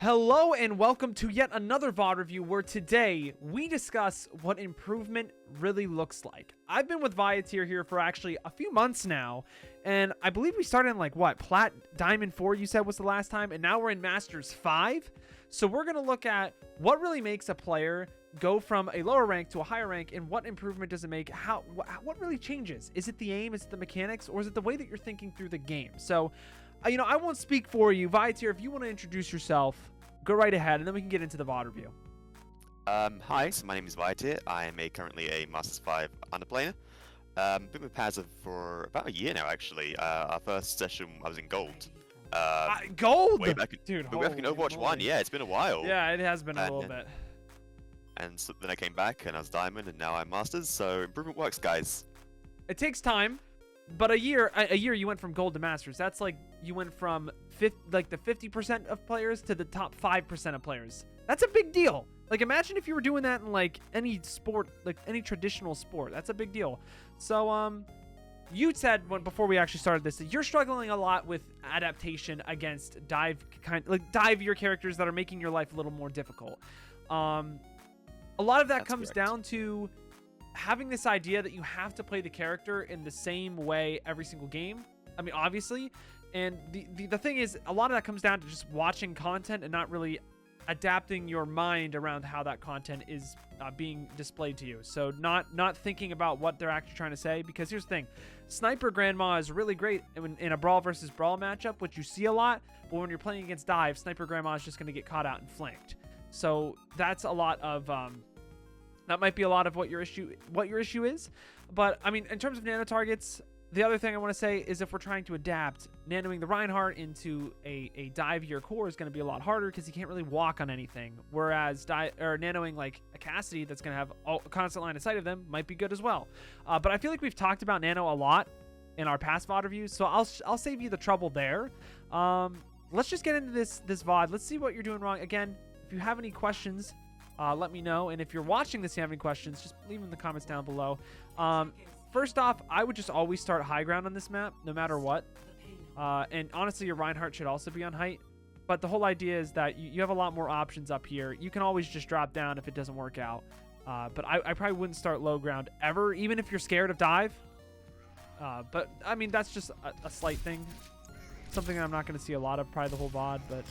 Hello and welcome to yet another VOD review where today we discuss what improvement really looks like. I've been with Viateer here for actually a few months now, and I believe we started in like what, Plat Diamond 4 you said was the last time, and now we're in Masters 5. So we're going to look at what really makes a player go from a lower rank to a higher rank, and what improvement does it make? What really changes? Is it the aim? Is it the mechanics? Or is it the way that you're thinking through the game? So, I won't speak for you. Viateer, if you want to introduce yourself, go right ahead, and then we can get into the VOD review. Hi, so my name is Viateer. I am currently a Masters 5 underplayer. Been with Pazza for about a year now, actually. Our first session, I was in Gold. Gold? Way back, Dude, way back in Overwatch 1, yeah, it's been a while. Yeah, it has been a little bit. And so then I came back, and I was Diamond, and now I'm Masters, so improvement works, guys. It takes time, but a year you went from Gold to Masters. That's like you went from the 50% of players to the top 5% of players. That's a big deal. Like, imagine if you were doing that in like any sport, like any traditional sport. That's a big deal. So you said before we actually started this that you're struggling a lot with adaptation against dive-ier characters that are making your life a little more difficult. A lot of that comes down to having this idea that you have to play the character in the same way every single game. I mean, obviously. And the thing is, a lot of that comes down to just watching content and not really adapting your mind around how that content is being displayed to you. So not thinking about what they're actually trying to say. Because here's the thing. Sniper Grandma is really great in a Brawl versus Brawl matchup, which you see a lot. But when you're playing against Dive, Sniper Grandma is just going to get caught out and flanked. So that's a lot of... that might be a lot of what your issue is. But, I mean, in terms of nano targets... The other thing I want to say is if we're trying to adapt, nanoing the Reinhardt into a dive-ier core is going to be a lot harder because he can't really walk on anything. Whereas nanoing like a Cassidy that's going to have a constant line of sight of them might be good as well. But I feel like we've talked about nano a lot in our past VOD reviews, so I'll save you the trouble there. Let's just get into this VOD. Let's see what you're doing wrong. Again, if you have any questions, let me know. And if you're watching this and you have any questions, just leave them in the comments down below. First off, I would just always start high ground on this map, no matter what. And honestly, your Reinhardt should also be on height. But the whole idea is that you have a lot more options up here. You can always just drop down if it doesn't work out. But I probably wouldn't start low ground ever, even if you're scared of dive. But, I mean, that's just a slight thing. Something that I'm not going to see a lot of probably the whole VOD, but...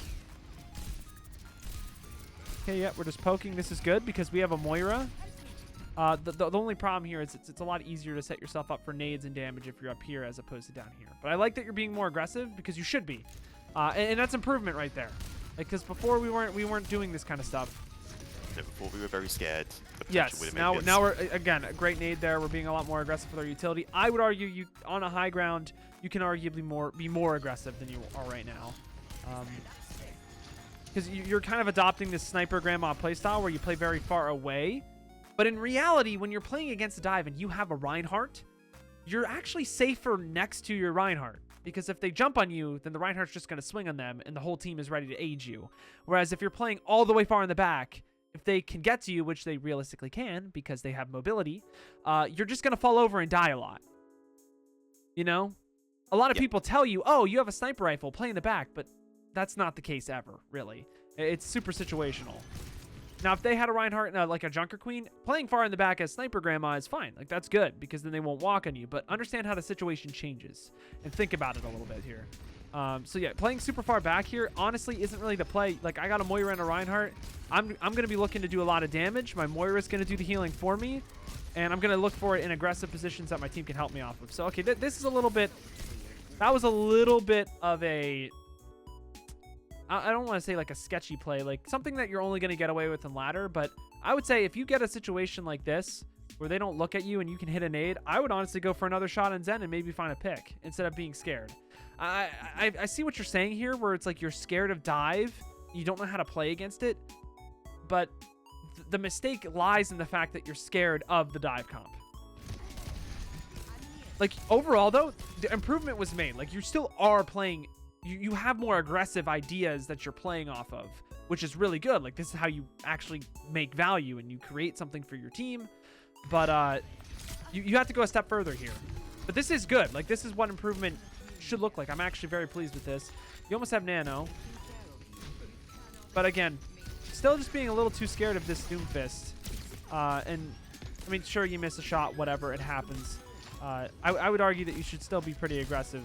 Okay, yeah, we're just poking. This is good because we have a Moira. The only problem here is it's a lot easier to set yourself up for nades and damage if you're up here as opposed to down here. But I like that you're being more aggressive because you should be. And that's improvement right there. Because before we weren't doing this kind of stuff. Yeah, before we were very scared. Yes, now we're, again, a great nade there. We're being a lot more aggressive with our utility. I would argue you on a high ground, you can arguably be more aggressive than you are right now. Because you're kind of adopting this Sniper Grandma playstyle where you play very far away. But in reality, when you're playing against a dive and you have a Reinhardt, you're actually safer next to your Reinhardt. Because if they jump on you, then the Reinhardt's just going to swing on them and the whole team is ready to aid you. Whereas if you're playing all the way far in the back, if they can get to you, which they realistically can because they have mobility, you're just going to fall over and die a lot. You know? A lot of people tell you, oh, you have a sniper rifle, play in the back. But that's not the case ever, really. It's super situational. Now, if they had a Reinhardt, like a Junker Queen, playing far in the back as Sniper Grandma is fine. Like, that's good, because then they won't walk on you. But understand how the situation changes, and think about it a little bit here. So, yeah, playing super far back here, honestly, isn't really the play. Like, I got a Moira and a Reinhardt. I'm going to be looking to do a lot of damage. My Moira's going to do the healing for me, and I'm going to look for it in aggressive positions that my team can help me off of. So, okay, this is a little bit... That was a little bit of a... I don't want to say like a sketchy play, like something that you're only going to get away with in ladder, but I would say if you get a situation like this where they don't look at you and you can hit a nade, I would honestly go for another shot on Zen and maybe find a pick instead of being scared. I see what you're saying here where it's like you're scared of dive, you don't know how to play against it, but the mistake lies in the fact that you're scared of the dive comp. Like overall though, the improvement was made. Like you still are playing... You have more aggressive ideas that you're playing off of, which is really good. Like, this is how you actually make value and you create something for your team. But you have to go a step further here. But this is good. Like, this is what improvement should look like. I'm actually very pleased with this. You almost have nano. But again, still just being a little too scared of this Doomfist. And I mean, sure, you miss a shot, whatever, it happens. I would argue that you should still be pretty aggressive.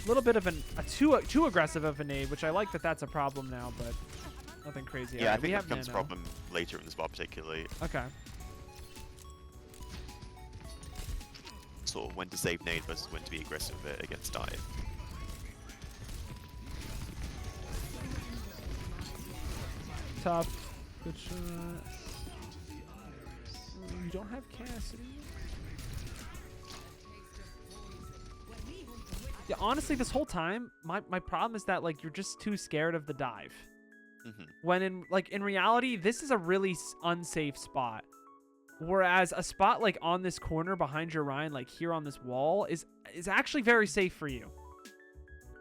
A little bit of too aggressive of a nade, which I like that that's a problem now, but nothing crazy. Yeah, Right, I think we that have becomes a nano. problem later in the spot, particularly. Okay. Sort of when to save nade versus when to be aggressive with it against dive. Tough. Good shot. You don't have Cassidy. Yeah, honestly, this whole time, my problem is that like you're just too scared of the dive. When in reality, this is a really unsafe spot. Whereas a spot like on this corner behind your Ryan, like here on this wall, is actually very safe for you.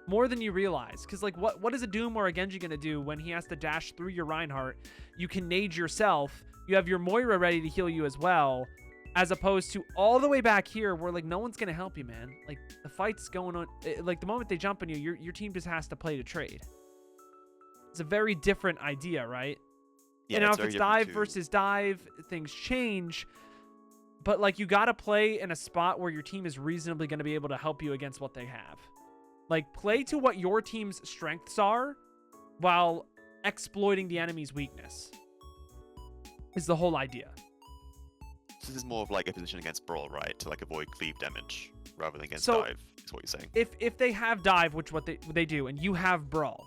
More than you realize. Because like what is a Doom or a Genji gonna do when he has to dash through your Reinhardt? You can nade yourself. You have your Moira ready to heal you as well. As opposed to all the way back here where like no one's gonna help you, man. Like the fight's going on. Like the moment they jump on you, your team just has to play to trade. It's a very different idea, right? Yeah, and now it's if very it's different dive too. versus dive, things change. But like you gotta play in a spot where your team is reasonably gonna be able to help you against what they have. Like play to what your team's strengths are while exploiting the enemy's weakness. Is the whole idea. This is more of like a position against Brawl, right? To like avoid cleave damage rather than against So, dive, is what you're saying. If they have dive, which what they do, and you have brawl,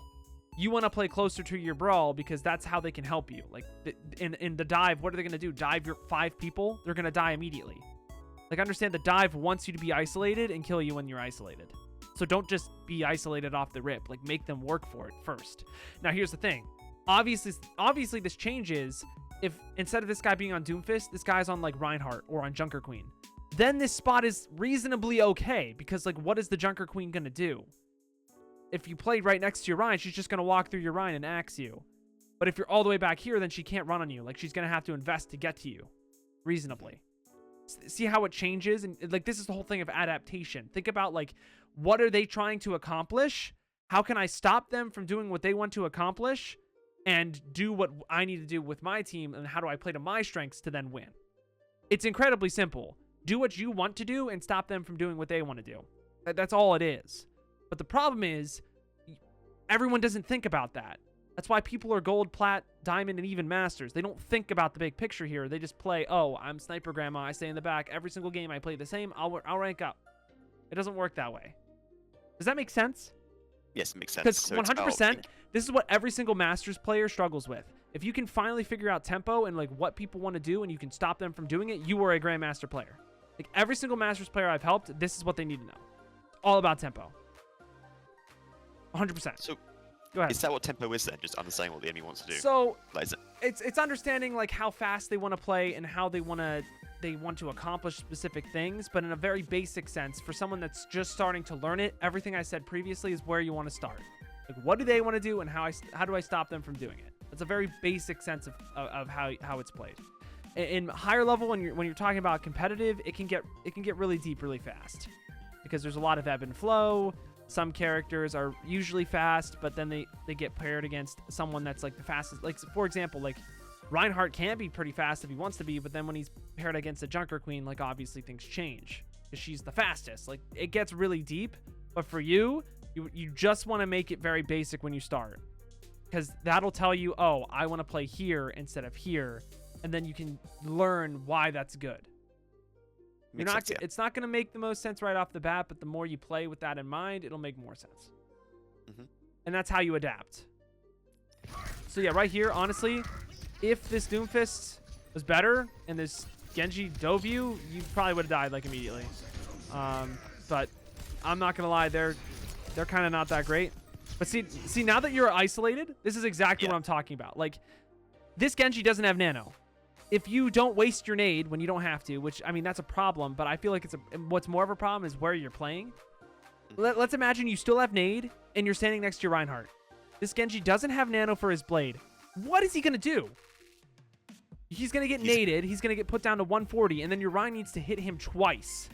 you want to play closer to your brawl because that's how they can help you. Like in the dive, what are they going to do? Dive your 5 people? They're going to die immediately. Like understand the dive wants you to be isolated and kill you when you're isolated. So don't just be isolated off the rip. Like make them work for it first. Now here's the thing. Obviously this changes if instead of this guy being on Doomfist, this guy's on like Reinhardt or on Junker Queen. Then this spot is reasonably okay because like what is the Junker Queen going to do? If you play right next to your Ryan, she's just going to walk through your Ryan and axe you. But if you're all the way back here, then she can't run on you. Like she's going to have to invest to get to you reasonably. See how it changes? And like this is the whole thing of adaptation. Think about like what are they trying to accomplish? How can I stop them from doing what they want to accomplish and do what I need to do with my team? And how do I play to my strengths to then win? It's incredibly simple. Do what you want to do and stop them from doing what they want to do. That's all it is. But the problem is everyone doesn't think about that. That's why people are gold, plat, diamond, and even masters. They don't think about the big picture here. They just play, oh, I'm Sniper Grandma. I stay in the back. Every single game I play the same. I'll rank up. It doesn't work that way. Does that make sense? Yes, it makes sense. Because So it's 100%, this is what every single Masters player struggles with. If you can finally figure out tempo and like what people want to do and you can stop them from doing it, you are a Grandmaster player. Like every single Masters player I've helped, this is what they need to know. All about tempo. 100%. So Go ahead. is that what tempo is then? Just understanding what the enemy wants to do? So Like, is it, it's understanding like how fast they want to play and how they want to accomplish specific things, but in a very basic sense for someone that's just starting to learn it, everything I said previously is where you want to start. Like what do they want to do and how do I stop them from doing it? That's a very basic sense of how it's played. In higher level, when you're talking about competitive, it can get really deep really fast because there's a lot of ebb and flow. Some characters are usually fast, but then they get paired against someone that's like the fastest. Like for example, like Reinhardt can be pretty fast if he wants to be, but then when he's paired against a Junker Queen, like obviously things change because she's the fastest. Like it gets really deep, but for you just want to make it very basic when you start because that'll tell you, oh, I want to play here instead of here, and then you can learn why that's good. makes sense, yeah. It's not going to make the most sense right off the bat, but the more you play with that in mind, it'll make more sense. And that's how you adapt. So yeah, right here, honestly, if this Doomfist was better and this Genji dove you probably would have died like immediately. But I'm not gonna lie, they're kind of not that great. But see, now that you're isolated, this is exactly what I'm talking about. Like, this Genji doesn't have nano. If you don't waste your nade when you don't have to, which, I mean, that's a problem, but I feel like what's more of a problem is where you're playing. Let's imagine you still have nade, and you're standing next to your Reinhardt. This Genji doesn't have nano for his blade. What is he going to do? He's going to get naded, he's going to get put down to 140, and then your Ryan needs to hit him twice.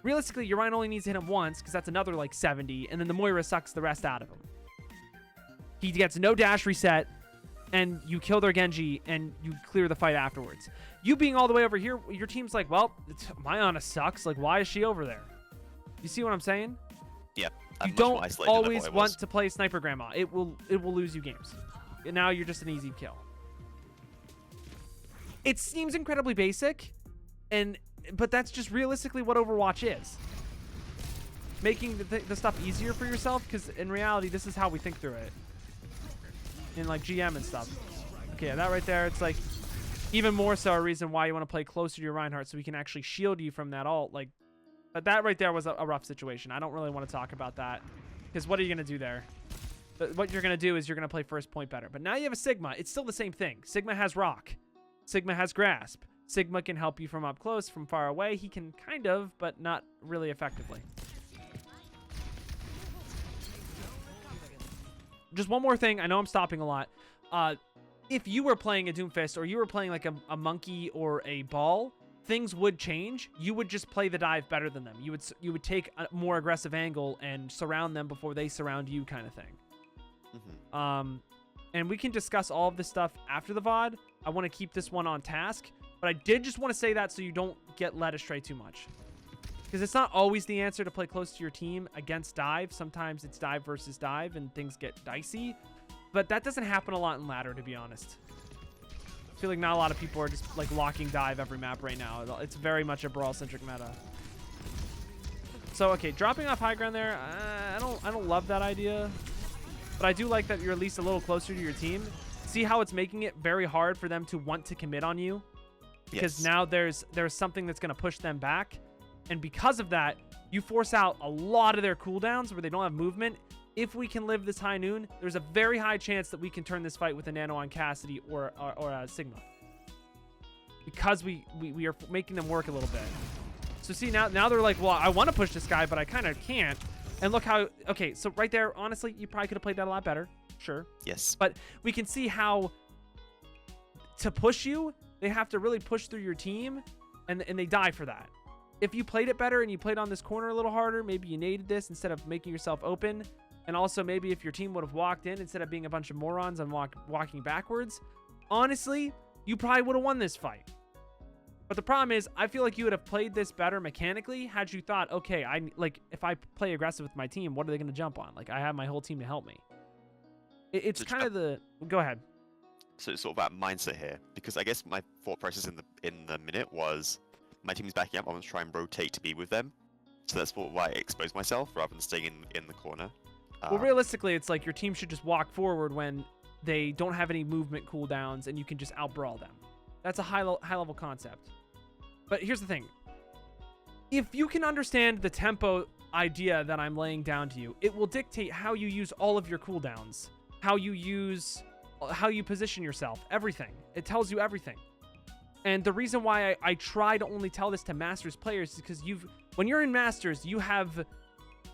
realistically, your Ryan only needs to hit him once because that's another like 70, and then the Moira sucks the rest out of him. He gets no dash reset, and you kill their Genji, and you clear the fight afterwards. You being all the way over here, your team's like, well, my Ana sucks. Like, why is she over there? You see what I'm saying? Yeah. You don't always want to play Sniper Grandma. It will lose you games. And now you're just an easy kill. It seems incredibly basic, but that's just realistically what Overwatch is. Making the stuff easier for yourself, because in reality, this is how we think through it. In like GM and stuff. Okay, that right there, it's like even more so a reason why you want to play closer to your Reinhardt so we can actually shield you from that ult. Like, but that right there was a rough situation. I don't really want to talk about that, because what are you going to do there? But what you're going to do is you're going to play first point better. But now you have a Sigma. It's still the same thing. Sigma has Rock. Sigma has Grasp. Sigma can help you from up close, from far away. He can kind of, but not really effectively. Just one more thing. I know I'm stopping a lot. If you were playing a Doomfist or you were playing like a monkey or a ball, things would change. You would just play the dive better than them. You would take a more aggressive angle and surround them before they surround you, kind of thing. Mm-hmm. And we can discuss all of this stuff after the VOD. I want to keep this one on task, but I did just want to say that so you don't get led astray too much. Because it's not always the answer to play close to your team against dive. Sometimes it's dive versus dive and things get dicey. But that doesn't happen a lot in ladder, to be honest. I feel like not a lot of people are just like locking dive every map right now. It's very much a brawl-centric meta. So, okay, dropping off high ground there, I don't love that idea. But I do like that you're at least a little closer to your team. See how it's making it very hard for them to want to commit on you? Because now there's something that's going to push them back. And because of that, you force out a lot of their cooldowns where they don't have movement. If we can live this high noon, there's a very high chance that we can turn this fight with a Nano on Cassidy or a Sigma. Because we are making them work a little bit. So see, now they're like, well, I want to push this guy, but I kind of can't. And look how, okay, so right there, honestly, you probably could have played that a lot better. Sure. Yes. But we can see how to push you, they have to really push through your team, and they die for that. If you played it better and you played on this corner a little harder, maybe you naded this instead of making yourself open. And also maybe if your team would have walked in instead of being a bunch of morons and walking backwards, honestly, you probably would have won this fight. But the problem is, I feel like you would have played this better mechanically had you thought, okay, if I play aggressive with my team, what are they going to jump on? Like, I have my whole team to help me. It's kind of the... Go ahead. So it's sort of about mindset here, because I guess my thought process in the minute was, my team's backing up, I want to try and rotate to be with them. So that's why I exposed myself rather than staying in the corner. Well, realistically, it's like your team should just walk forward when they don't have any movement cooldowns and you can just out-brawl them. That's a high-level concept. But here's the thing. If you can understand the tempo idea that I'm laying down to you, it will dictate how you use all of your cooldowns, how you position yourself, everything. It tells you everything. And the reason why I try to only tell this to Masters players is because when you're in Masters, you have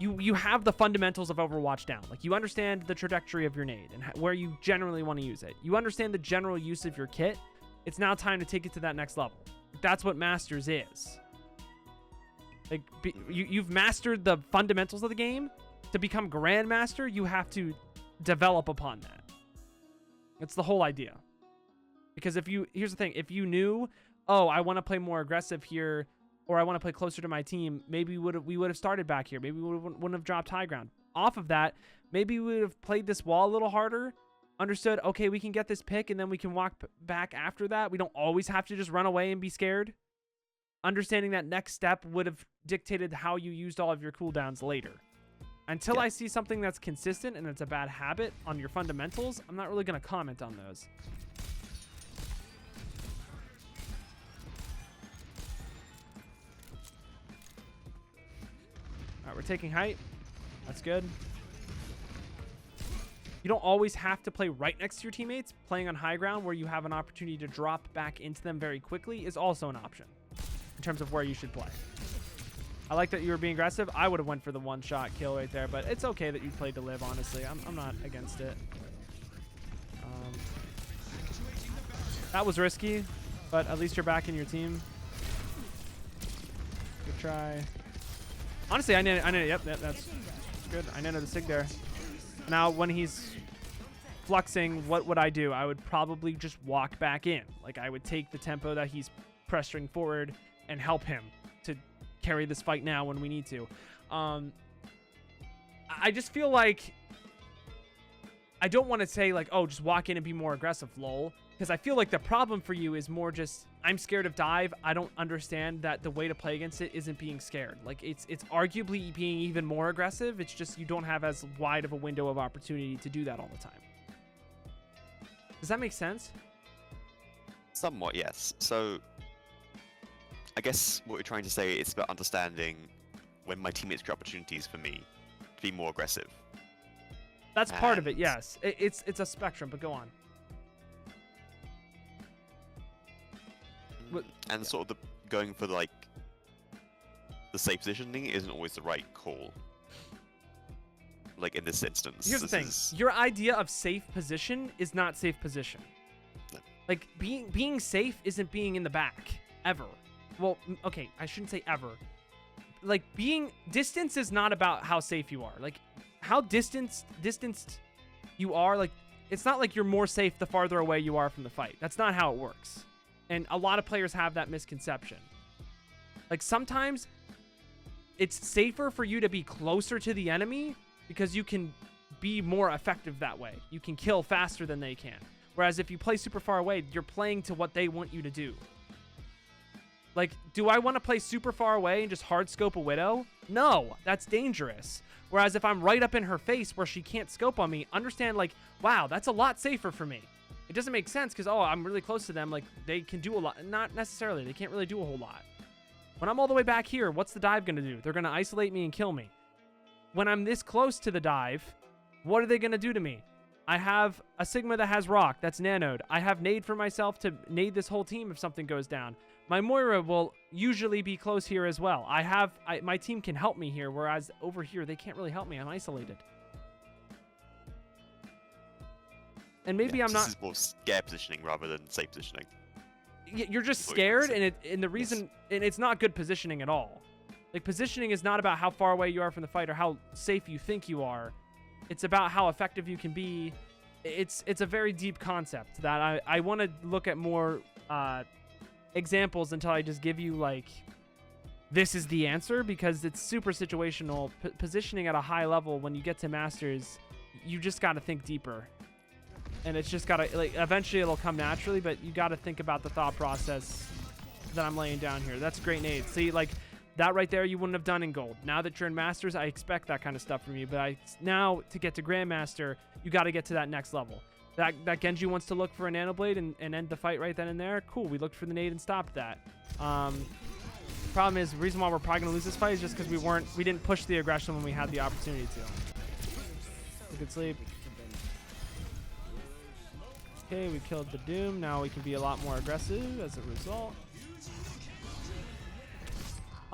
the fundamentals of Overwatch down. Like, you understand the trajectory of your nade and where you generally want to use it. You understand the general use of your kit. It's now time to take it to that next level. That's what Masters is. Like, you've mastered the fundamentals of the game. To become Grandmaster, you have to develop upon that. That's the whole idea. Because here's the thing, if you knew, oh, I want to play more aggressive here, or I want to play closer to my team, maybe we would have started back here. Maybe we wouldn't have dropped high ground. Off of that, maybe we would have played this wall a little harder, understood, okay, we can get this pick, and then we can walk back after that. We don't always have to just run away and be scared. Understanding that next step would have dictated how you used all of your cooldowns later. Until I see something that's consistent and it's a bad habit on your fundamentals, I'm not really going to comment on those. Alright, we're taking height. That's good. You don't always have to play right next to your teammates. Playing on high ground where you have an opportunity to drop back into them very quickly is also an option in terms of where you should play. I like that you were being aggressive. I would have went for the one-shot kill right there, but it's okay that you played to live, honestly. I'm not against it. That was risky, but at least you're back in your team. Good try. Honestly, I know. Yep, that's good. I know the sig there. Now, when he's fluxing, what would I do? I would probably just walk back in. Like, I would take the tempo that he's pressuring forward and help him to carry this fight now when we need to. I just feel like I don't want to say like, oh, just walk in and be more aggressive, lol. Because I feel like the problem for you is more just, I'm scared of dive. I don't understand that the way to play against it isn't being scared. Like, it's arguably being even more aggressive. It's just you don't have as wide of a window of opportunity to do that all the time. Does that make sense? Somewhat, yes. So, I guess what you're trying to say is about understanding when my teammates create opportunities for me to be more aggressive. That's part of it, yes. It's a spectrum, but go on. And sort of going for like the safe positioning isn't always the right call. Like in this instance. Here's the thing. Your idea of safe position is not safe position. No. Like being safe isn't being in the back ever. Well, okay, I shouldn't say ever. Like distance is not about how safe you are. Like how distanced you are, like it's not like you're more safe the farther away you are from the fight. That's not how it works. And a lot of players have that misconception. Like sometimes it's safer for you to be closer to the enemy because you can be more effective that way. You can kill faster than they can. Whereas if you play super far away, you're playing to what they want you to do. Like, do I want to play super far away and just hard scope a Widow? No, that's dangerous. Whereas if I'm right up in her face where she can't scope on me, understand like, wow, that's a lot safer for me. It doesn't make sense because, oh, I'm really close to them. Like, they can do a lot. Not necessarily. They can't really do a whole lot. When I'm all the way back here, what's the dive going to do? They're going to isolate me and kill me. When I'm this close to the dive, what are they going to do to me? I have a Sigma that has rock. That's nanoed. I have nade for myself to nade this whole team if something goes down. My Moira will usually be close here as well. My team can help me here, whereas over here, they can't really help me. I'm isolated. And maybe I'm not. This is more scare positioning rather than safe positioning. You're just scared, and the reason, and it's not good positioning at all. Like positioning is not about how far away you are from the fight or how safe you think you are. It's about how effective you can be. It's a very deep concept that I want to look at more examples until I just give you like this is the answer, because it's super situational. Positioning at a high level when you get to Masters, you just got to think deeper. And it's just got to, like, eventually it'll come naturally, but you got to think about the thought process that I'm laying down here. That's a great nade. See, like, that right there you wouldn't have done in gold. Now that you're in Masters, I expect that kind of stuff from you. But now, to get to Grandmaster, you got to get to that next level. That Genji wants to look for a Nano Blade and end the fight right then and there. Cool, we looked for the nade and stopped that. Problem is, the reason why we're probably going to lose this fight is just because we didn't push the aggression when we had the opportunity to. Good sleep. Okay, we killed the Doom. Now we can be a lot more aggressive as a result.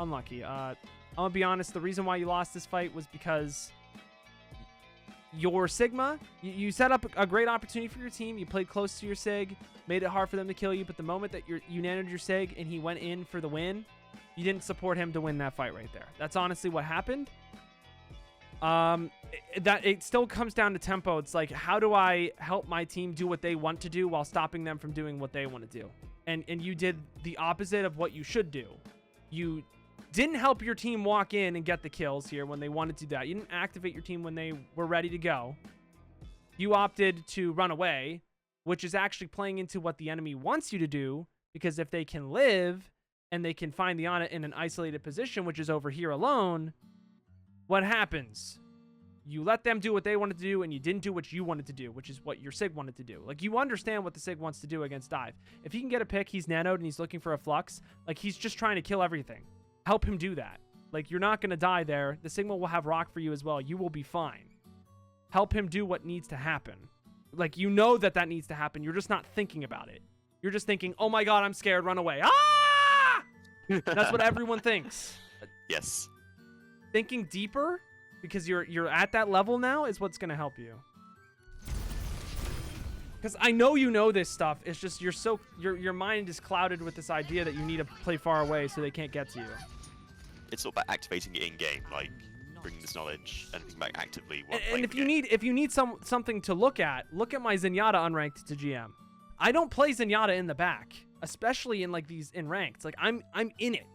Unlucky. I'm gonna be honest, the reason why you lost this fight was because your Sigma, you set up a great opportunity for your team. You played close to your Sig, made it hard for them to kill you, but the moment that you nanoed your Sig and he went in for the win, you didn't support him to win that fight right there. That's honestly what happened. That it still comes down to tempo. It's like, how do I help my team do what they want to do while stopping them from doing what they want to do? And you did the opposite of what you should do. You didn't help your team walk in and get the kills here when they wanted to do that. You didn't activate your team when they were ready to go. You opted to run away, which is actually playing into what the enemy wants you to do, because if they can live and they can find the Ana in an isolated position, which is over here alone, what happens? You let them do what they wanted to do, and you didn't do what you wanted to do, which is what your Sig wanted to do. Like, you understand what the Sig wants to do against dive. If he can get a pick, he's nanoed, and he's looking for a flux. Like, he's just trying to kill everything. Help him do that. Like, you're not going to die there. The Sigma will have rock for you as well. You will be fine. Help him do what needs to happen. Like, you know that needs to happen. You're just not thinking about it. You're just thinking, oh my god, I'm scared, run away. Ah! That's what everyone thinks. Yes. Thinking deeper, because you're at that level now, is what's going to help you. Because I know you know this stuff. It's just your mind is clouded with this idea that you need to play far away so they can't get to you. it's all about activating it in game, like bringing this knowledge and thinking back actively. While And playing if the you game. need something to look at my Zenyatta unranked to GM. I don't play Zenyatta in the back, especially in like these in ranked. Like I'm in it.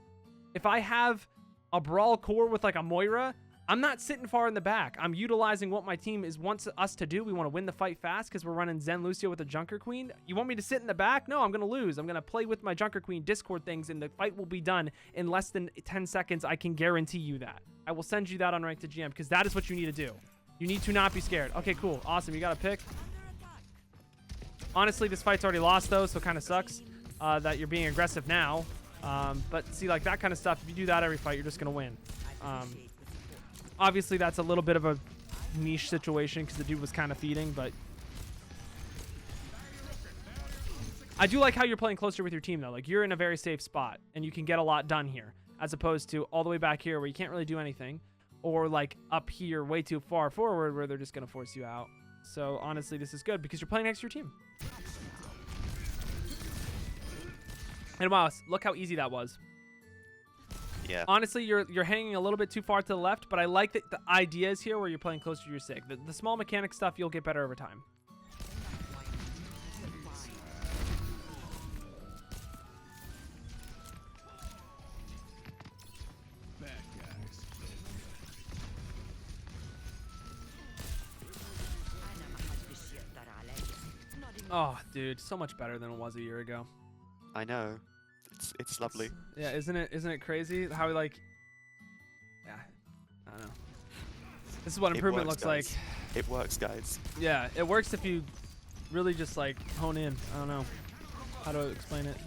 If I have a brawl core with like a Moira, I'm not sitting far in the back. I'm utilizing what my team wants us to do. We want to win the fight fast because we're running Zen Lucio with a Junker Queen. You want me to sit in the back? No, I'm going to lose. I'm going to play with my Junker Queen Discord things, and the fight will be done in less than 10 seconds. I can guarantee you that. I will send you that on Ranked to GM because that is what you need to do. You need to not be scared. Okay, cool. Awesome. You got a pick. Honestly, this fight's already lost, though, so it kind of sucks that you're being aggressive now. But see, like that kind of stuff, if you do that every fight, you're just going to win. Obviously, that's a little bit of a niche situation because the dude was kind of feeding, but I do like how you're playing closer with your team, though. Like, you're in a very safe spot, and you can get a lot done here, as opposed to all the way back here where you can't really do anything, or like up here way too far forward where they're just going to force you out. So, honestly, this is good because you're playing next to your team. And wow, look how easy that was. Yeah. Honestly, you're hanging a little bit too far to the left, but I like that the ideas here where you're playing closer to your sig. The small mechanic stuff, you'll get better over time. Oh, dude, so much better than it was a year ago. I know. It's lovely. Yeah, isn't it crazy how like, yeah, I don't know. This is what improvement looks like. It works, guys. Yeah, it works if you really just like hone in. I don't know how to explain it.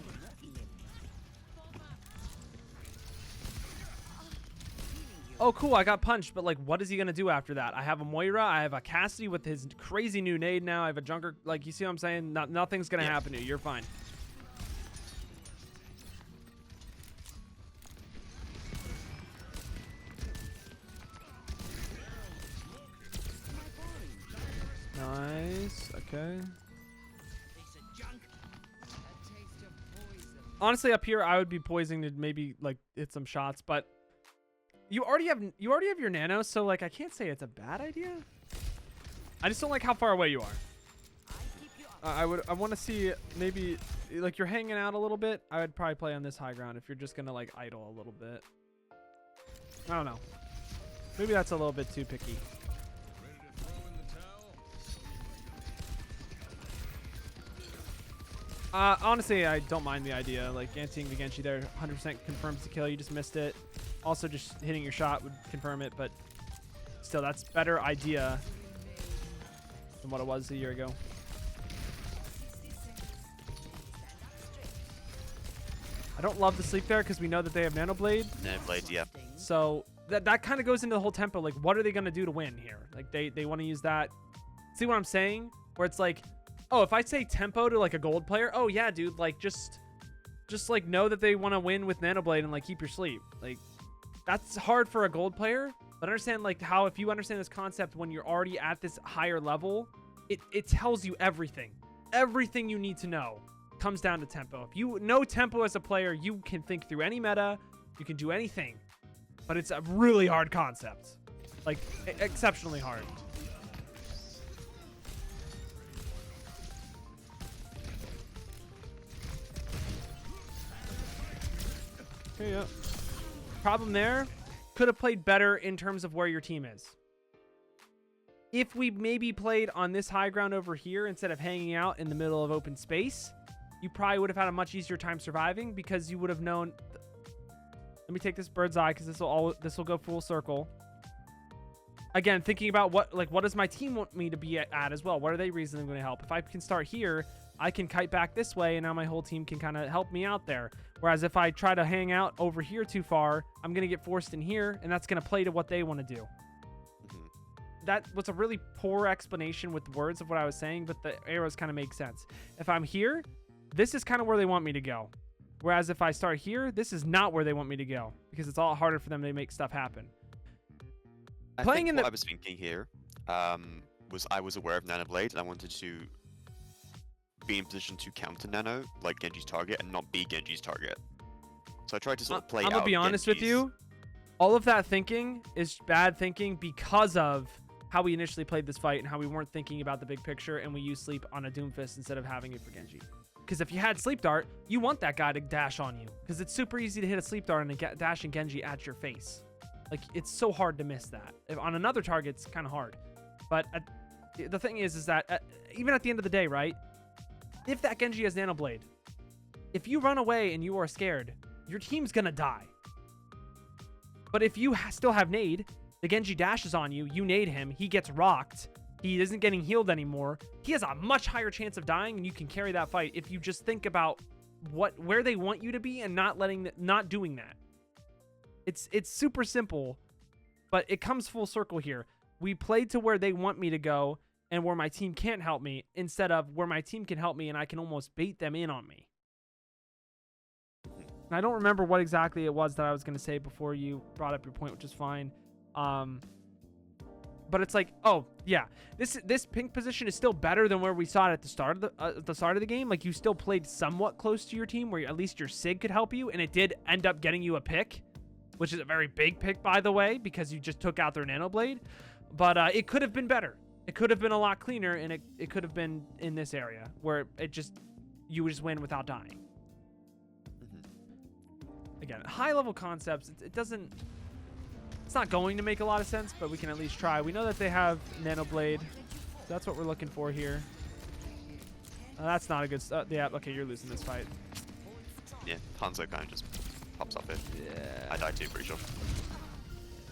Oh, cool, I got punched, but like, what is he gonna do after that? I have a Moira, I have a Cassidy with his crazy new nade now, I have a Junker, like, you see what I'm saying? Nothing's gonna happen to you, you're fine. Nice, okay. Honestly, up here, I would be poising to maybe like hit some shots, but you already have your nano, so like I can't say it's a bad idea. I just don't like how far away you are. I want to see maybe like you're hanging out a little bit. I would probably play on this high ground if you're just gonna like idle a little bit. I don't know. Maybe that's a little bit too picky. Honestly, I don't mind the idea. Like, anti-ing the Genji there 100% confirms the kill. You just missed it. Also, just hitting your shot would confirm it, but still, that's better idea than what it was a year ago. I don't love the sleep there because we know that they have Nano Blade. Nano Blade, yeah. So that kind of goes into the whole tempo. Like, what are they going to do to win here? Like, they want to use that. See what I'm saying? Where it's like, oh, if I say tempo to like a gold player, oh yeah, dude, like just like know that they want to win with Nanoblade and like keep your sleep. Like that's hard for a gold player, but understand like how if you understand this concept when you're already at this higher level, it tells you everything. Everything you need to know comes down to tempo. If you know tempo as a player, you can think through any meta, you can do anything, but it's a really hard concept. Like exceptionally hard. Okay, yeah. Problem there, could have played better in terms of where your team is. If we maybe played on this high ground over here instead of hanging out in the middle of open space, you probably would have had a much easier time surviving because you would have known. Let me take this bird's eye because this will go full circle. Again, thinking about what does my team want me to be at as well? What are they reasonably going to help? If I can start here, I can kite back this way, and now my whole team can kind of help me out there. Whereas if I try to hang out over here too far, I'm going to get forced in here, and that's going to play to what they want to do. That was a really poor explanation with words of what I was saying, but the arrows kind of make sense. If I'm here, this is kind of where they want me to go. Whereas if I start here, this is not where they want me to go because it's all harder for them to make stuff happen. I was thinking here was I was aware of Nano Blade and I wanted to be in position to counter Nano, like Genji's target, and not be Genji's target. So I tried to sort of play out I'm gonna be honest with you. All of that thinking is bad thinking because of how we initially played this fight and how we weren't thinking about the big picture, and we used sleep on a Doomfist instead of having it for Genji. Because if you had sleep dart, you want that guy to dash on you, because it's super easy to hit a sleep dart and a dashing Genji at your face. Like, it's so hard to miss that. If on another target, it's kind of hard. But the thing is that even at the end of the day, right? If that Genji has Nano Blade, if you run away and you are scared, your team's gonna die. But if you still have nade, the Genji dashes on you, you nade him, he gets rocked, he isn't getting healed anymore, he has a much higher chance of dying, and you can carry that fight if you just think about where they want you to be and not doing that. It's super simple, but it comes full circle here. We played to where they want me to go and where my team can't help me, instead of where my team can help me and I can almost bait them in on me. And I don't remember what exactly it was that I was going to say before you brought up your point, which is fine. But it's like, oh yeah, this pink position is still better than where we saw it at the start of the game. Like, you still played somewhat close to your team, where at least your Sig could help you, and it did end up getting you a pick, which is a very big pick, by the way, because you just took out their Nano Blade. But it could have been better. It could have been a lot cleaner, and it could have been in this area where you would just win without dying. Again, high level concepts, it's not going to make a lot of sense, but we can at least try. We know that they have Nano Blade, so that's what we're looking for here. That's not a good yeah, okay, you're losing this fight. Yeah, Hanzo kind of just pops up here. Yeah. I died too, pretty sure.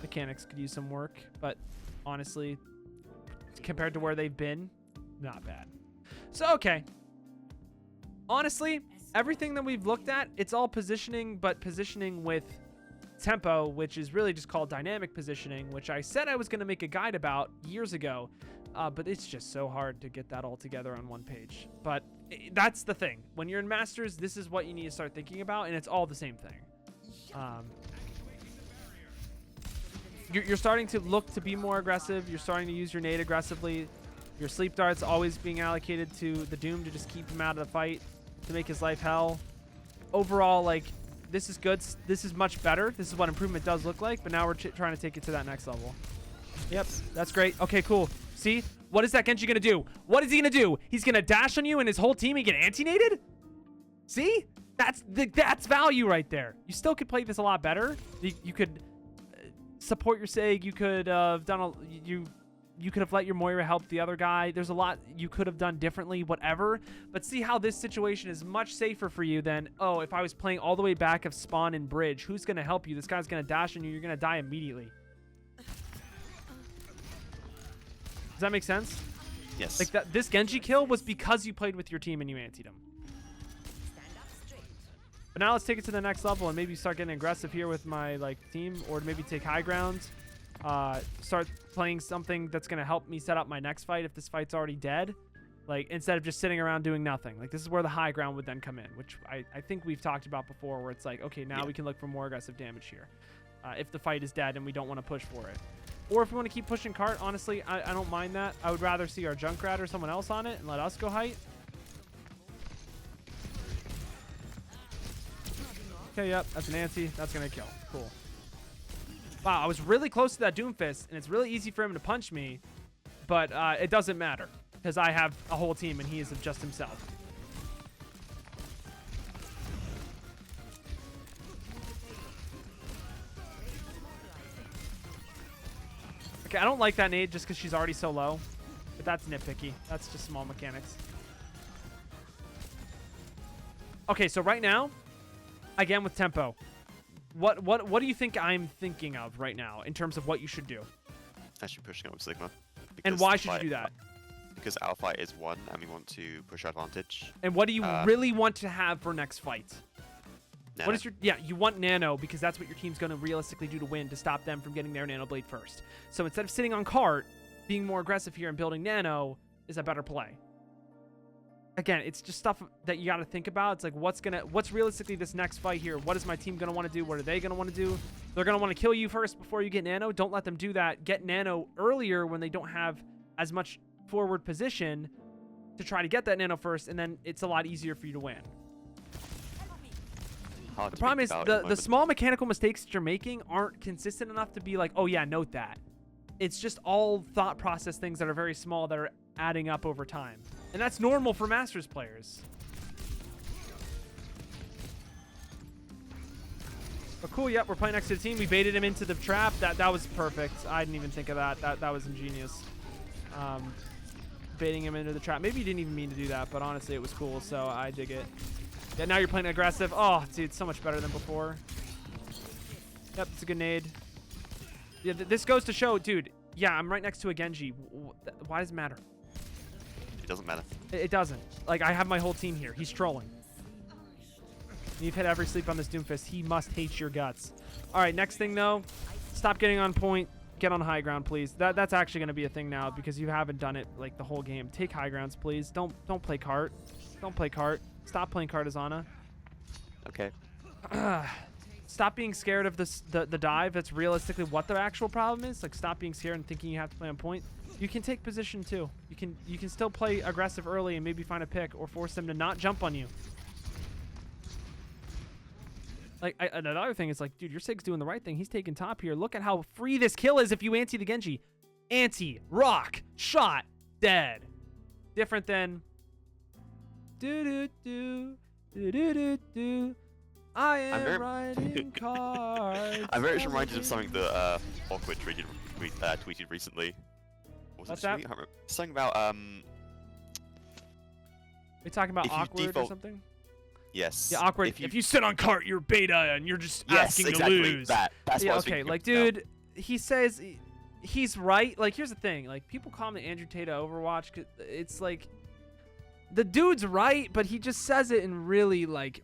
Mechanics could use some work, but honestly, compared to where they've been, not bad. So, okay. Honestly, everything that we've looked at, it's all positioning, but positioning with tempo, which is really just called dynamic positioning, which I said I was going to make a guide about years ago, but it's just so hard to get that all together on one page. But that's the thing. When you're in Masters, this is what you need to start thinking about, and it's all the same thing. You're starting to look to be more aggressive. You're starting to use your nade aggressively. Your sleep darts always being allocated to the Doom to just keep him out of the fight, to make his life hell. Overall, like, this is good. This is much better. This is what improvement does look like, but now we're trying to take it to that next level. Yep, that's great. Okay, cool. See? What is that Genji going to do? What is he going to do? He's going to dash on you and his whole team and get anti-naded? See? That's value right there. You still could play this a lot better. You could support your Sig. You could have done you could have let your Moira help the other guy. There's a lot you could have done differently, whatever. But see how this situation is much safer for you than, oh, if I was playing all the way back of spawn and bridge, who's going to help you? This guy's going to dash on you. You're going to die immediately. Does that make sense? Yes. Like, this Genji kill was because you played with your team and you antied him. But now let's take it to the next level and maybe start getting aggressive here with my team, or maybe take high ground. Start playing something that's going to help me set up my next fight if this fight's already dead. Like, instead of just sitting around doing nothing. Like, this is where the high ground would then come in, which I think we've talked about before, where it's like, okay, now we can look for more aggressive damage here. If the fight is dead and we don't want to push for it. Or if we want to keep pushing cart, honestly, I don't mind that. I would rather see our Junkrat or someone else on it and let us go height. Okay, yep, that's an anti. That's going to kill. Cool. Wow, I was really close to that Doomfist, and it's really easy for him to punch me, but it doesn't matter, because I have a whole team, and he is just himself. Okay, I don't like that nade just because she's already so low, but that's nitpicky. That's just small mechanics. Okay, so right now, again with tempo, what do you think I'm thinking of right now in terms of what you should do? Actually pushing up with Sigma. And why should you do that? Because our fight is 1 and we want to push our advantage. And what do you really want to have for next fight? Nano. What is you want Nano, because that's what your team's going to realistically do to win, to stop them from getting their Nano Blade first. So instead of sitting on cart, being more aggressive here and building Nano is a better play. Again, it's just stuff that you got to think about. It's like, what's realistically this next fight here? What is my team going to want to do? What are they going to want to do? They're going to want to kill you first before you get Nano. Don't let them do that. Get Nano earlier when they don't have as much forward position to try to get that Nano first, and then it's a lot easier for you to win. hard The to problem think is about at the moment. small mechanical mistakes that you're making aren't consistent enough to be like, oh yeah, note that. It's just all thought process things that are very small that are adding up over time. And that's normal for Masters players. But cool, yep, we're playing next to the team. We baited him into the trap. That was perfect. I didn't even think of that. That was ingenious. Baiting him into the trap. Maybe you didn't even mean to do that, but honestly, it was cool, so I dig it. Yeah, now you're playing aggressive. Oh, dude, so much better than before. Yep, it's a good nade. Yeah, this goes to show, dude. Yeah, I'm right next to a Genji. Why does it matter? It doesn't matter. It doesn't. Like, I have my whole team here. He's trolling. You've hit every sleep on this Doomfist. He must hate your guts. All right, next thing, though. Stop getting on point. Get on high ground, please. That's actually going to be a thing now because you haven't done it, like, the whole game. Take high grounds, please. Don't play cart. Don't play cart. Stop playing cart as Ana. Okay. Stop being scared of the dive. That's realistically what the actual problem is. Like, stop being scared and thinking you have to play on point. You can take position too. You can still play aggressive early and maybe find a pick or force them to not jump on you. Like, another thing is like, dude, your Sig's doing the right thing. He's taking top here. Look at how free this kill is if you anti the Genji. Anti, rock, shot, dead. Different than do do do do do do. I am riding cards. I'm very much reminded of something that Awkward tweeted recently. What's that? Something about We talking about if you awkward or default- something? Yes. Yeah, awkward. If you sit on cart, you're beta, and you're just yes, asking exactly. to lose. That's what I Yeah, was okay. thinking Like, of now. dude, he says he's right. Like, here's the thing. Like, people call me Andrew Tate of Overwatch. 'Cause it's like the dude's right, but he just says it in really like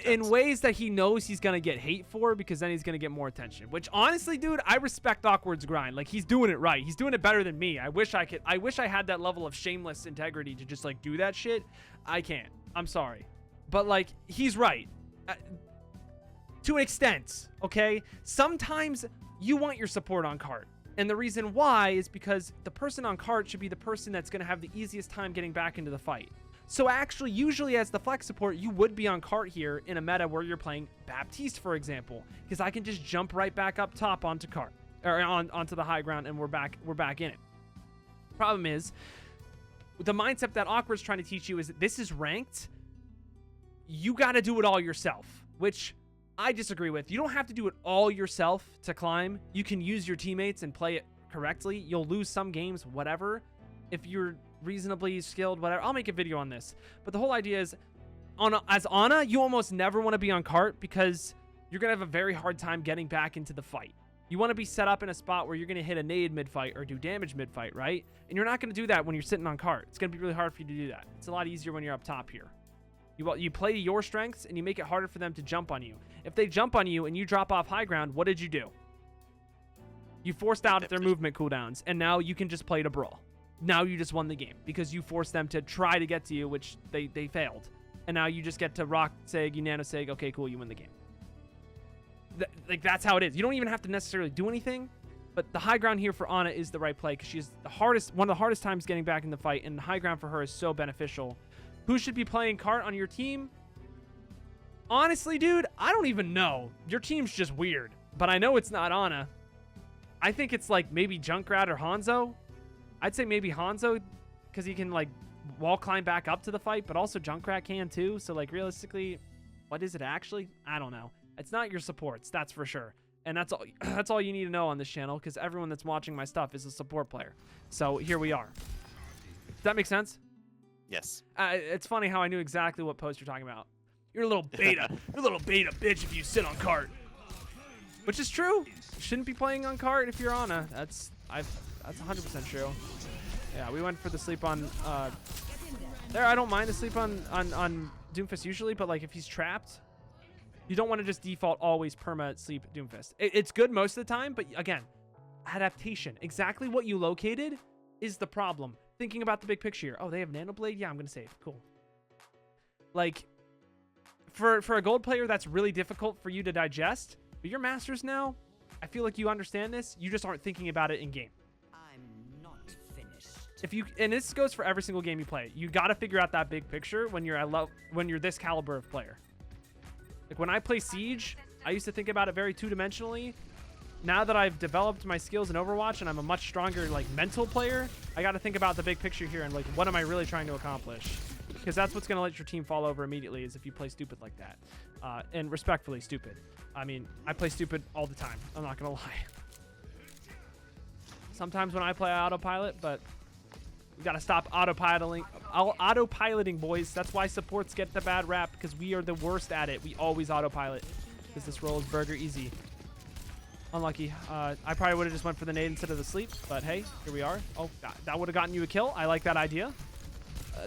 in ways that he knows he's gonna get hate for because then he's gonna get more attention. Which honestly, dude, I respect Awkward's grind. Like, he's doing it right. He's doing it better than me. I wish I could. I wish I had that level of shameless integrity to just like do that shit. I can't. I'm sorry. But, like, he's right. To an extent, okay? Sometimes you want your support on cart. And the reason why is because the person on cart should be the person that's going to have the easiest time getting back into the fight. So actually, usually as the flex support, you would be on cart here in a meta where you're playing Baptiste, for example. Because I can just jump right back up top onto cart. Or onto the high ground and we're back in it. Problem is, the mindset that Awkward's trying to teach you is that this is ranked. You got to do it all yourself, which I disagree with. You don't have to do it all yourself to climb. You can use your teammates and play it correctly. You'll lose some games, whatever. If you're reasonably skilled, whatever. I'll make a video on this. But the whole idea is, as Ana, you almost never want to be on cart because you're going to have a very hard time getting back into the fight. You want to be set up in a spot where you're going to hit a nade mid-fight or do damage mid-fight, right? And you're not going to do that when you're sitting on cart. It's going to be really hard for you to do that. It's a lot easier when you're up top here. You play to your strengths, and you make it harder for them to jump on you. If they jump on you and you drop off high ground, what did you do? You forced out their movement cooldowns, and now you can just play to brawl. Now you just won the game because you forced them to try to get to you, which they failed. And now you just get to rock Sig, you nano Sig, okay, cool, you win the game. That's how it is. You don't even have to necessarily do anything, but the high ground here for Ana is the right play because she's one of the hardest times getting back in the fight, and high ground for her is so beneficial. Who should be playing cart on your team? Honestly, dude, I don't even know. Your team's just weird, but I know it's not Ana. I think it's like maybe Junkrat or Hanzo. I'd say maybe Hanzo because he can like wall climb back up to the fight, but also Junkrat can too. So like realistically, what is it actually? I don't know. It's not your supports, that's for sure. And that's all. That's all you need to know on this channel because everyone that's watching my stuff is a support player. So here we are. Does that make sense? Yes. It's funny how I knew exactly what post you're talking about. You're a little beta. You're a little beta bitch if you sit on cart. Which is true. You shouldn't be playing on cart if you're Ana. That's 100% true. Yeah, we went for the sleep on there. I don't mind the sleep on Doomfist usually, but like if he's trapped, you don't want to just default always perma sleep Doomfist. It's good most of the time, but again, adaptation. Exactly what you located is the problem. Thinking about the big picture here. Oh, they have Nano Blade? Yeah, I'm going to save. Cool. Like, for a gold player, that's really difficult for you to digest. But you're Masters now. I feel like you understand this. You just aren't thinking about it in game. I'm not finished. And this goes for every single game you play. You got to figure out that big picture when you're this caliber of player. Like when I play Siege, I used to think about it very two-dimensionally. Now that I've developed my skills in Overwatch and I'm a much stronger like mental player, I got to think about the big picture here and like what am I really trying to accomplish? Because that's what's going to let your team fall over immediately is if you play stupid like that. And respectfully stupid. I mean, I play stupid all the time. I'm not going to lie. Sometimes when I play autopilot, but we got to stop autopiloting, boys. That's why supports get the bad rap, because we are the worst at it. We always autopilot because this role is burger easy. Unlucky. I probably would have just went for the nade instead of the sleep, but hey, here we are. Oh, that would have gotten you a kill. I like that idea.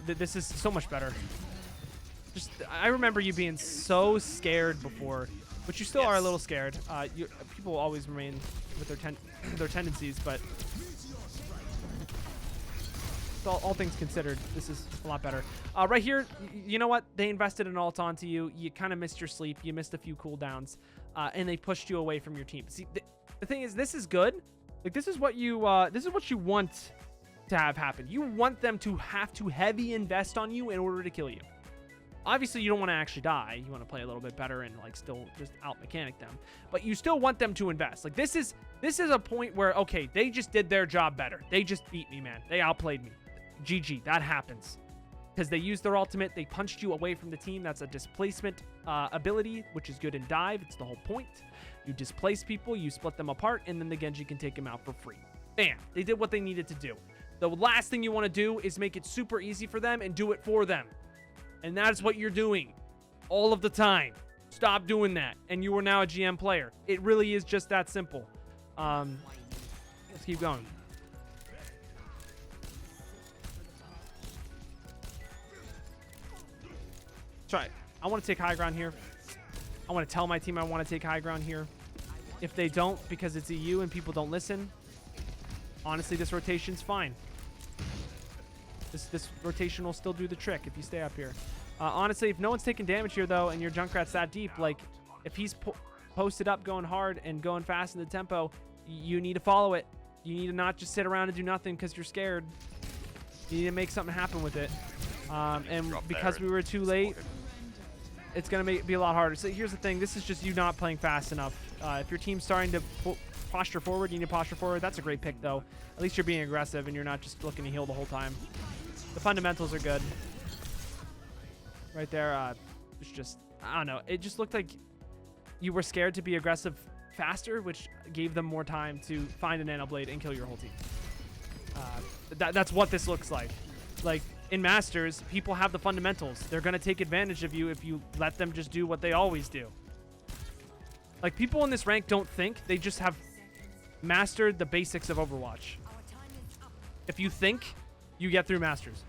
This is so much better. Just, I remember you being so scared before, but you still are a little scared. People always remain with their tendencies, but all things considered, this is a lot better. Right here, you know what? They invested an ult onto you. You kind of missed your sleep. You missed a few cooldowns, and they pushed you away from your team. See, the thing is, this is good. Like this is what you want to have happen. You want them to have to heavy invest on you in order to kill you. Obviously, you don't want to actually die. You want to play a little bit better and like still just out mechanic them. But you still want them to invest. Like this is a point where okay, they just did their job better. They just beat me, man. They outplayed me. GG. That happens because they used their ultimate. They punched you away from the team. That's a displacement ability, which is good in dive. It's the whole point. You displace people, you split them apart, and then the Genji can take them out for free. Bam. They did what they needed to do. The last thing you want to do is make it super easy for them and do it for them. And that's what you're doing all of the time. Stop doing that. And you are now a GM player. It really is just that simple. Let's keep going. Try it. I want to take high ground here. I want to tell my team I want to take high ground here. If they don't, because it's EU and people don't listen, honestly, this rotation's fine. This rotation will still do the trick if you stay up here. Honestly, if no one's taking damage here, though, and your Junkrat's that deep, like, if he's posted up going hard and going fast in the tempo, you need to follow it. You need to not just sit around and do nothing because you're scared. You need to make something happen with it. And because we were too late, it's going to be a lot harder. So here's the thing. This is just you not playing fast enough. If your team's starting to posture forward, you need to posture forward. That's a great pick, though. At least you're being aggressive and you're not just looking to heal the whole time. The fundamentals are good. Right there, it's just, I don't know. It just looked like you were scared to be aggressive faster, which gave them more time to find a Nano Blade and kill your whole team. That's what this looks like. Like, in Masters, people have the fundamentals. They're going to take advantage of you if you let them just do what they always do. Like, people in this rank don't think. They just have mastered the basics of Overwatch. If you think, you get through Masters.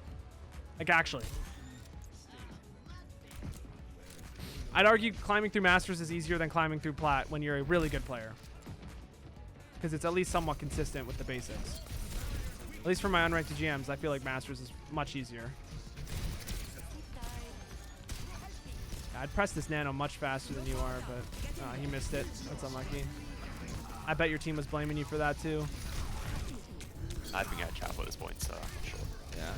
Like, actually. I'd argue climbing through Masters is easier than climbing through Plat when you're a really good player. Because it's at least somewhat consistent with the basics. At least for my unranked GMs, I feel like Masters is much easier. I'd press this nano much faster than you are, but he missed it. That's unlucky. I bet your team was blaming you for that too. I think I chat at this point, so I'm not sure. Yeah.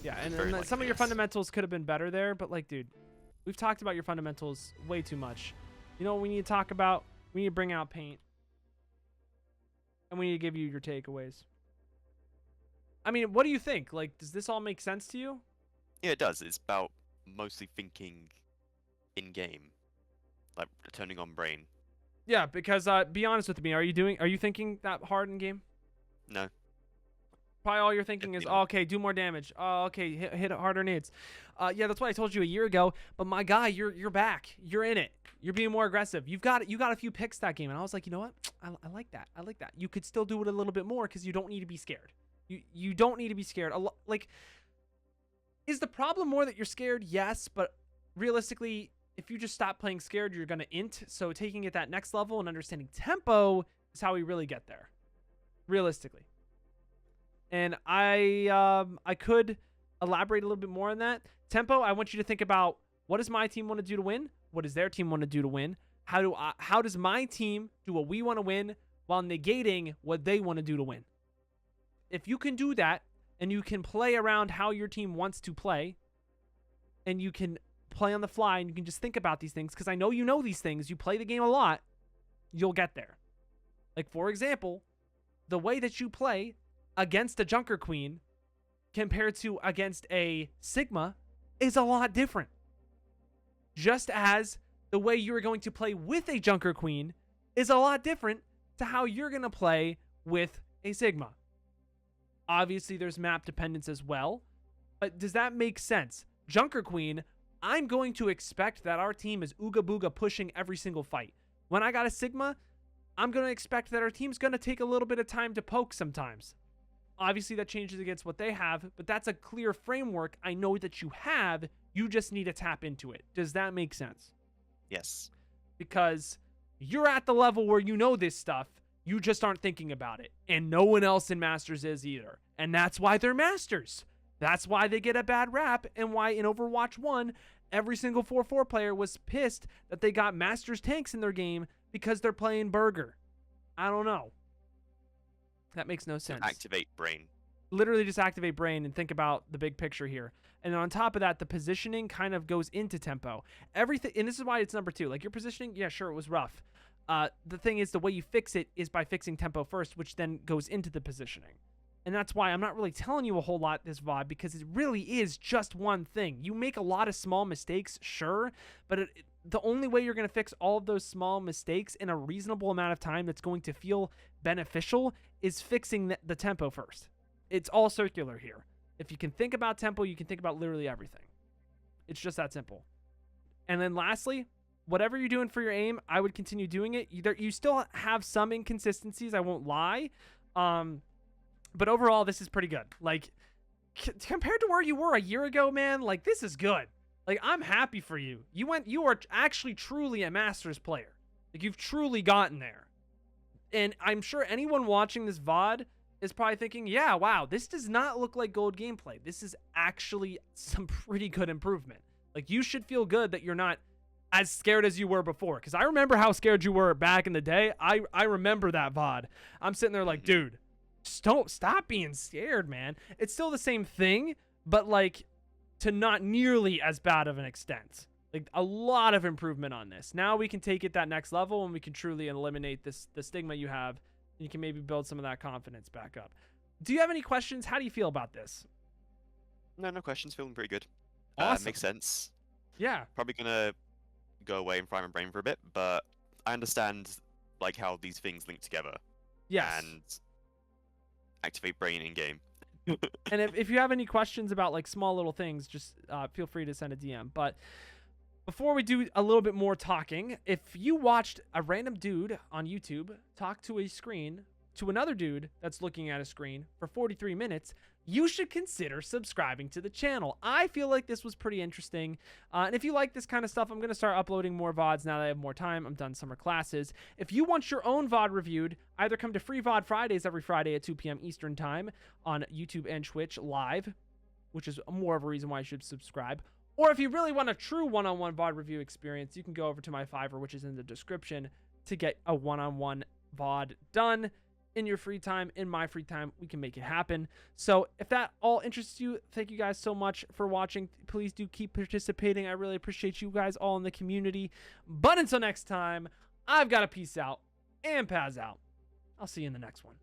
Yeah, and some of your fundamentals could have been better there, but like, dude, we've talked about your fundamentals way too much. You know what we need to talk about? We need to bring out paint. And we need to give you your takeaways. I mean, what do you think? Like, does this all make sense to you? Yeah, it does. It's about mostly thinking in-game. Like, turning on brain. Yeah, because, be honest with me, are you thinking that hard in-game? No. Probably all you're thinking is, oh, okay, do more damage. Oh, okay, hit harder nades. Yeah, that's what I told you a year ago. But my guy, you're back. You're in it. You're being more aggressive. You got a few picks that game, and I was like, you know what? I like that. I like that. You could still do it a little bit more because you don't need to be scared. You don't need to be scared. Like, is the problem more that you're scared? Yes, but realistically, if you just stop playing scared, you're gonna int. So taking it that next level and understanding tempo is how we really get there, realistically. And I could elaborate a little bit more on that. Tempo, I want you to think about, what does my team want to do to win? What does their team want to do to win? How does my team do what we want to win while negating what they want to do to win? If you can do that, and you can play around how your team wants to play, and you can play on the fly and you can just think about these things, because I know you know these things, you play the game a lot, you'll get there. Like, for example, the way that you play against a Junker Queen compared to against a Sigma is a lot different. Just as the way you're going to play with a Junker Queen is a lot different to how you're going to play with a Sigma. Obviously, there's map dependence as well, but does that make sense? Junker Queen, I'm going to expect that our team is ooga booga pushing every single fight. When I got a Sigma, I'm going to expect that our team's going to take a little bit of time to poke sometimes. Obviously, that changes against what they have, but that's a clear framework I know that you have. You just need to tap into it. Does that make sense? Yes. Because you're at the level where you know this stuff, you just aren't thinking about it. And no one else in Masters is either. And that's why they're Masters. That's why they get a bad rap, and why in Overwatch 1, every single 4-4 player was pissed that they got Masters tanks in their game because they're playing Burger. I don't know. That makes no sense. Activate brain. Literally just activate brain and think about the big picture here. And on top of that, the positioning kind of goes into tempo. Everything, and this is why it's number 2. Like, your positioning, yeah, sure, it was rough. The thing is, the way you fix it is by fixing tempo first, which then goes into the positioning. And that's why I'm not really telling you a whole lot this VOD, because it really is just one thing. You make a lot of small mistakes, sure, but the only way you're going to fix all of those small mistakes in a reasonable amount of time that's going to feel beneficial is fixing the tempo first. It's all circular here. If you can think about tempo, you can think about literally everything. It's just that simple. And then lastly, whatever you're doing for your aim, I would continue doing it. You still have some inconsistencies, I won't lie. But overall, this is pretty good. Like, compared to where you were a year ago, man, like, this is good. Like, I'm happy for you. You are actually truly a Masters player. Like, you've truly gotten there. And I'm sure anyone watching this VOD is probably thinking, yeah, wow, this does not look like gold gameplay. This is actually some pretty good improvement. Like, you should feel good that you're not as scared as you were before. Because I remember how scared you were back in the day. I remember that VOD. I'm sitting there like, dude, stop being scared, man. It's still the same thing, but like, to not nearly as bad of an extent. Like, a lot of improvement on this. Now we can take it that next level, and we can truly eliminate the stigma you have. And you can maybe build some of that confidence back up. Do you have any questions? How do you feel about this? No questions. Feeling pretty good. Awesome. Makes sense. Yeah. Probably gonna go away and fry my brain for a bit, but I understand like how these things link together. Yes. And activate brain in game. And if you have any questions about like small little things, just feel free to send a DM. But before we do a little bit more talking, if you watched a random dude on YouTube talk to a screen to another dude that's looking at a screen for 43 minutes, you should consider subscribing to the channel. I feel like this was pretty interesting. And if you like this kind of stuff, I'm going to start uploading more VODs now that I have more time. I'm done summer classes. If you want your own VOD reviewed, either come to Free VOD Fridays every Friday at 2 p.m. Eastern Time on YouTube and Twitch live, which is more of a reason why you should subscribe. Or if you really want a true one-on-one VOD review experience, you can go over to my Fiverr, which is in the description, to get a one-on-one VOD done in your free time, in my free time. We can make it happen. So if that all interests you, thank you guys so much for watching. Please do keep participating. I really appreciate you guys all in the community. But until next time, I've got to peace out and Paz out. I'll see you in the next one.